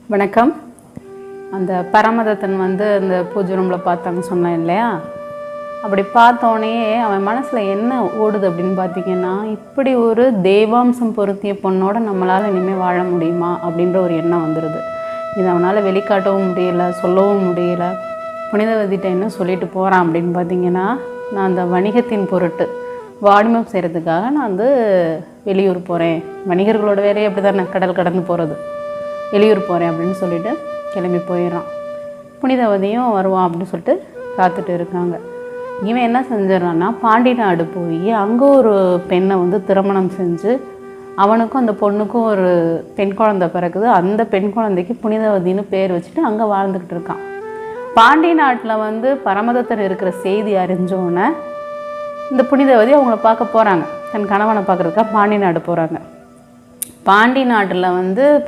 வணக்கம். அந்த பரமதத்தன் வந்து அந்த பூஜை ரூமில் பார்த்தாங்கன்னு சொன்னேன் இல்லையா? அப்படி பார்த்தோன்னே அவன் மனசில் என்ன ஓடுது அப்படின்னு பார்த்தீங்கன்னா, இப்படி ஒரு தெய்வாம்சம் பொருத்திய பொண்ணோட நம்மளால் இனிமேல் வாழ முடியுமா அப்படின்ற ஒரு எண்ணம் வந்துடுது. இது அவனால் வெளிக்காட்டவும் முடியலை, சொல்லவும் முடியலை. புனிதவதிட்ட என்ன சொல்லிட்டு போகிறான் அப்படின்னு பார்த்தீங்கன்னா, நான் அந்த வணிகத்தின் பொருட்டு வாணிபம் செய்கிறதுக்காக நான் வந்து வெளியூர் போகிறேன். வணிகர்களோட வேலையை அப்படி தானே, கடல் கடந்து போகிறது. வெளியூர் போகிறேன் அப்படின்னு சொல்லிட்டு கிளம்பி போயிடுறான். புனிதவதியும் வருவான் அப்படின்னு சொல்லிட்டு காத்துட்டு இருக்காங்க. இவன் என்ன செஞ்சிடறான்னா, பாண்டி நாடு போய் அங்கே ஒரு பெண்ணை வந்து திருமணம் செஞ்சு அவனுக்கும் அந்த பொண்ணுக்கும் ஒரு பெண் குழந்தை பிறகுது. அந்த பெண் குழந்தைக்கு புனிதவதின்னு பேர் வச்சுட்டு அங்கே வாழ்ந்துக்கிட்டு இருக்கான். பாண்டி நாட்டில் வந்து பரமதத்தர் இருக்கிற செய்தி அறிஞ்சோன்னே இந்த புனிதவதி அவங்கள பார்க்க போகிறாங்க. தன் கணவனை பார்க்குறதுக்காக பாண்டி நாடு போகிறாங்க. பாண்டி நாட்டில் வந்து